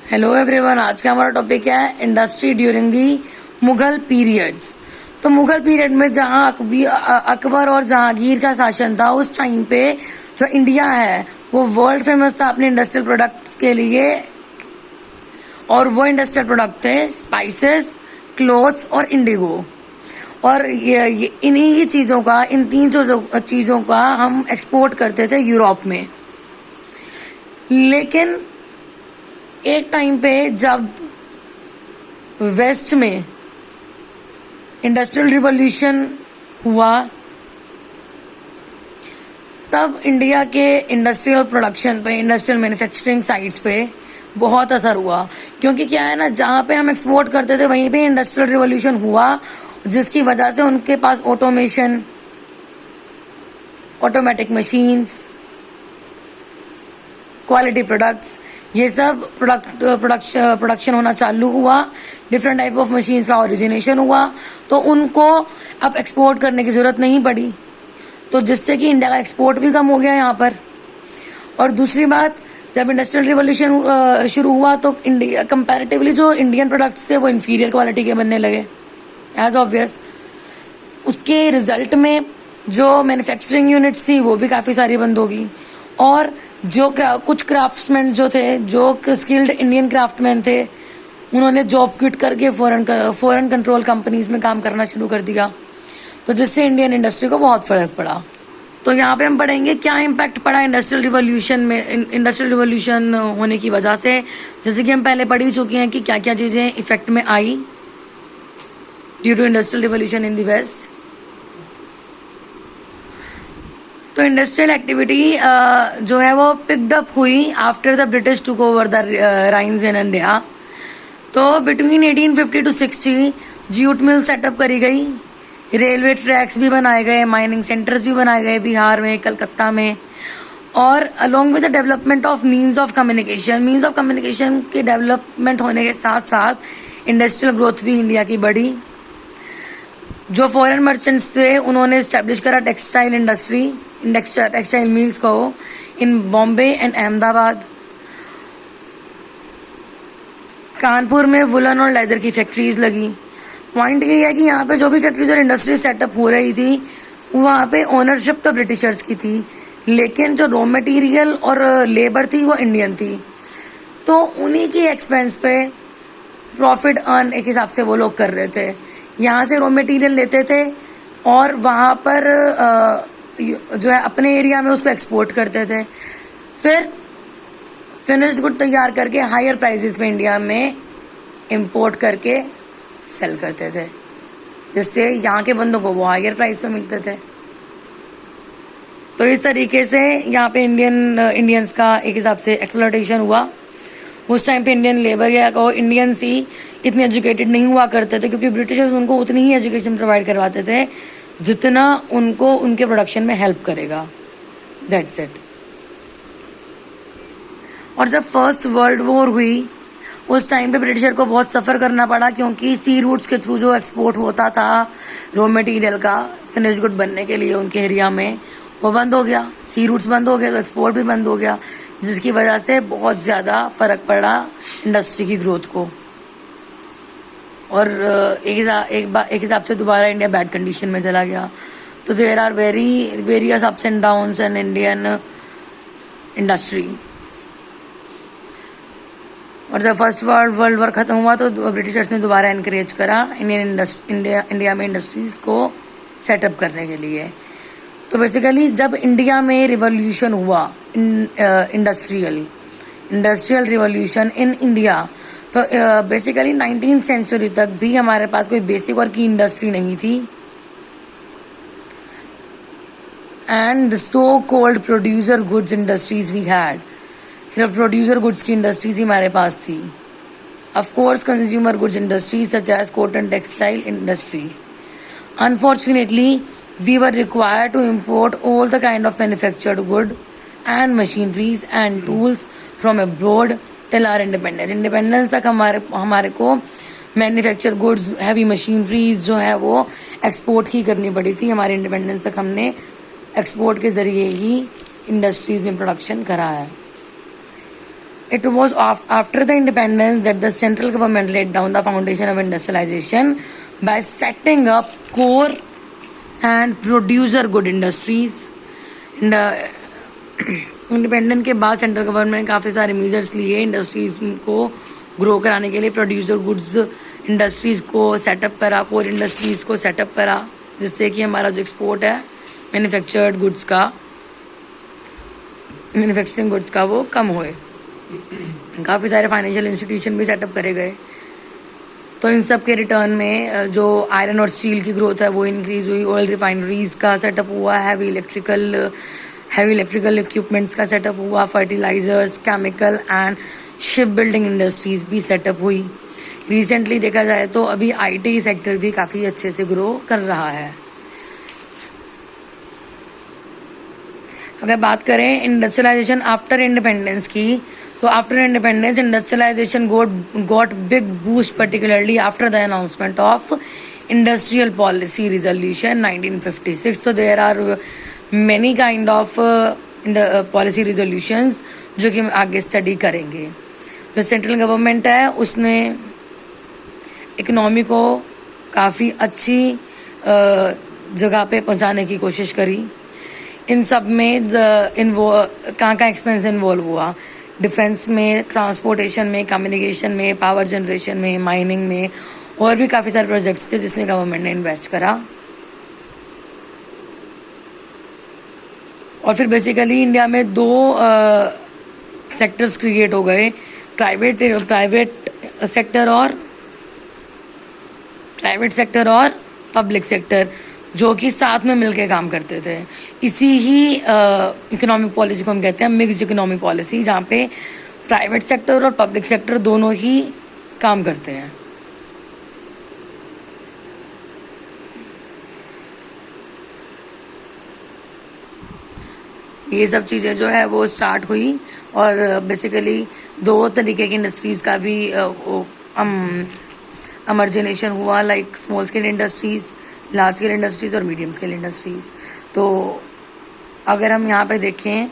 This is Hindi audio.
हेलो एवरीवन, आज का हमारा टॉपिक है industry during the Mughal periods. तो मुगल पीरियड में जहां अकबर और जहांगीर का शासन था, उस टाइम पे जो इंडिया है वो वर्ल्ड फेमस था अपने इंडस्ट्रियल प्रोडक्ट्स के लिए। और वो इंडस्ट्रियल प्रोडक्ट थे स्पाइसेस, क्लोथ्स और इंडिगो। और ये इन्हीं ही चीज़ों का, इन तीन चीज़ों का हम एक्सपोर्ट करते थे यूरोप में। लेकिन एक टाइम पे जब वेस्ट में इंडस्ट्रियल रिवॉल्यूशन हुआ, तब इंडिया के इंडस्ट्रियल प्रोडक्शन पे, इंडस्ट्रियल मैन्युफैक्चरिंग साइट्स पे बहुत असर हुआ। क्योंकि क्या है ना, जहाँ पे हम एक्सपोर्ट करते थे वहीं पे इंडस्ट्रियल रिवॉल्यूशन हुआ, जिसकी वजह से उनके पास automation, automatic machines, quality products, ये सब प्रोडक्शन होना चालू हुआ। डिफरेंट टाइप ऑफ मशीन्स का ओरिजिनेशन हुआ, तो उनको अब एक्सपोर्ट करने की जरूरत नहीं पड़ी, तो जिससे कि इंडिया का एक्सपोर्ट भी कम हो गया यहाँ पर। और दूसरी बात, जब इंडस्ट्रियल रिवॉल्यूशन शुरू हुआ तो इंडिया कंपैरेटिवली जो इंडियन प्रोडक्ट्स थे वो इन्फीरियर क्वालिटी के बनने लगे, एज ऑब्वियस। उसके रिजल्ट में जो मैन्युफैक्चरिंग यूनिट्स थी वो भी काफ़ी सारी बंद होगी। और जो कुछ क्राफ्ट्समैन जो थे, जो स्किल्ड इंडियन क्राफ्टमैन थे, उन्होंने जॉब क्विट करके फॉरेन कंट्रोल कंपनीज में काम करना शुरू कर दिया, तो जिससे इंडियन इंडस्ट्री को बहुत फर्क पड़ा। तो यहाँ पे हम पढ़ेंगे क्या इम्पैक्ट पड़ा इंडस्ट्रियल रिवॉल्यूशन में, इंडस्ट्रियल रिवॉल्यूशन होने की वजह से। जैसे कि हम पहले पढ़ ही चुके हैं कि क्या क्या चीज़ें इफेक्ट में आई due to industrial revolution in the West. तो इंडस्ट्रियल एक्टिविटी जो है वो पिक्ड अप हुई after the British took over the reins in India. तो between 1850 to 60 jute mill setup करी गई, रेलवे ट्रैक्स भी बनाए गए, माइनिंग सेंटर्स भी बनाए गए बिहार में, कलकत्ता में। और along with the development of means of communication के डेवलपमेंट होने के साथ साथ इंडस्ट्रियल ग्रोथ भी इंडिया की बढ़ी। जो फॉरेन मर्चेंट्स थे उन्होंने स्टैब्लिश करा टेक्सटाइल इंडस्ट्री, टेक्सटाइल मिल्स को इन बॉम्बे एंड अहमदाबाद। कानपुर में वुलन और लेदर की फैक्ट्रीज लगी। पॉइंट ये है कि यहाँ पे जो भी फैक्ट्रीज और इंडस्ट्री सेटअप हो रही थी, वहाँ पे ओनरशिप तो ब्रिटिशर्स की थी, लेकिन जो रॉ मटेरियल और लेबर थी वो इंडियन थी। तो उन्हीं की एक्सपेंस पे प्रॉफिट अर्न एक हिसाब से वो लोग कर रहे थे। यहाँ से रॉ मटेरियल लेते थे और वहाँ पर जो है अपने एरिया में उसको एक्सपोर्ट करते थे, फिर फिनिश्ड गुड तैयार करके हायर प्राइसेस पे इंडिया में इंपोर्ट करके सेल करते थे, जिससे यहाँ के बंदों को वो हायर प्राइस पे मिलते थे। तो इस तरीके से यहाँ पे इंडियंस का एक हिसाब से एक्सप्लॉयटेशन हुआ। उस टाइम पे इंडियन लेबर या को इंडियंस ही इतने एजुकेटेड नहीं हुआ करते थे, क्योंकि ब्रिटिशर्स उनको उतनी ही एजुकेशन प्रोवाइड करवाते थे जितना उनको उनके प्रोडक्शन में हेल्प करेगा। That's it. और जब फर्स्ट वर्ल्ड वॉर हुई, उस टाइम पे ब्रिटिशर को बहुत सफ़र करना पड़ा, क्योंकि सी रूट्स के थ्रू जो एक्सपोर्ट होता था रॉ मटेरियल का फिनिश गुड बनने के लिए उनके एरिया में, वो बंद हो गया। सी रूट्स बंद हो गए तो एक्सपोर्ट भी बंद हो गया, जिसकी वजह से बहुत ज़्यादा फ़र्क पड़ा इंडस्ट्री की ग्रोथ को। और एक हिसाब से दोबारा इंडिया बैड कंडीशन में चला गया। तो there are various ups and downs in Indian industry. और जब फर्स्ट वर्ल्ड वॉर खत्म हुआ तो ब्रिटिशर्स ने दोबारा इनकरेज करा इंडिया में इंडस्ट्रीज को सेटअप करने के लिए। तो बेसिकली जब इंडिया में रिवॉल्यूशन हुआ, इंडस्ट्रियल रिवॉल्यूशन इन इंडिया, तो बेसिकली 19th सेंचुरी तक भी हमारे पास कोई बेसिक और की इंडस्ट्री नहीं थी। And so called producer goods industries we had, सिर्फ प्रोड्यूसर गुड्स की इंडस्ट्रीज ही हमारे पास थी। Of course consumer goods industries such as cotton textile industry. Unfortunately we were required to import all the kind of manufactured good and machineries and tools from abroad till our independence. Independence तक हमारे को मैन्युफैक्चर गुड्स, हैवी मशीनरीज जो है वो एक्सपोर्ट ही करनी पड़ी थी। हमारे इंडिपेंडेंस तक हमने एक्सपोर्ट के जरिए ही इंडस्ट्रीज में प्रोडक्शन करा है। It was after the independence that the central government laid down the foundation of industrialization by setting up core and producer good industries. Independent के बाद सेंट्रल गवर्नमेंट ने काफ़ी सारे मेजर्स लिए इंडस्ट्रीज को ग्रो कराने के लिए. प्रोड्यूसर गुड्स इंडस्ट्रीज को सेटअप करा, कोर इंडस्ट्रीज को सेटअप करा, जिससे कि हमारा जो एक्सपोर्ट है मैन्युफैक्चर्ड गुड्स का, मैन्युफैक्चरिंग गुड्स का वो कम होए. काफ़ी सारे फाइनेंशियल इंस्टीट्यूशन भी सेटअप करे गए. तो इन सब के रिटर्न में जो आयरन और स्टील की ग्रोथ है वो इंक्रीज हुई. ऑयल रिफाइनरीज का सेटअप हुआ, हैवी इलेक्ट्रिकल इक्विपमेंट्स का सेटअप हुआ, fertilisers, chemical and ship building industries भी सेटअप हुई. रिसेंटली देखा जाए तो अभी आईटी सेक्टर भी काफ़ी अच्छे से ग्रो कर रहा है. अगर बात करें इंडस्ट्रियलाइजेशन आफ्टर इंडिपेंडेंस की, तो after independence industrialisation got big boost particularly after the announcement of industrial policy resolution 1956. तो there are many kind of policy resolutions जो कि हम आगे स्टडी करेंगे. जो सेंट्रल गवर्नमेंट है उसने इकोनॉमी को काफ़ी अच्छी जगह पे पहुंचाने की कोशिश करी. इन सब में कहाँ एक्सपेंस इन्वॉल्व हुआ, डिफेंस में, ट्रांसपोर्टेशन में, कम्युनिकेशन में, पावर जनरेशन में, माइनिंग में, और भी काफ़ी सारे प्रोजेक्ट्स थे जिसमें गवर्नमेंट ने इन्वेस्ट करा. और फिर बेसिकली इंडिया में दो सेक्टर्स क्रिएट हो गए, प्राइवेट सेक्टर और पब्लिक सेक्टर, जो कि साथ में मिलकर काम करते थे. इसी ही इकोनॉमिक पॉलिसी को हम कहते हैं मिक्स्ड इकोनॉमिक पॉलिसी, जहाँ पे प्राइवेट सेक्टर और पब्लिक सेक्टर दोनों ही काम करते हैं. ये सब चीज़ें जो है वो स्टार्ट हुई. और बेसिकली दो तरीके की इंडस्ट्रीज़ का भी अमर्जिनेशन हुआ, like small scale industries, large scale industries और मीडियम स्केल इंडस्ट्रीज़. तो अगर हम यहाँ पे देखें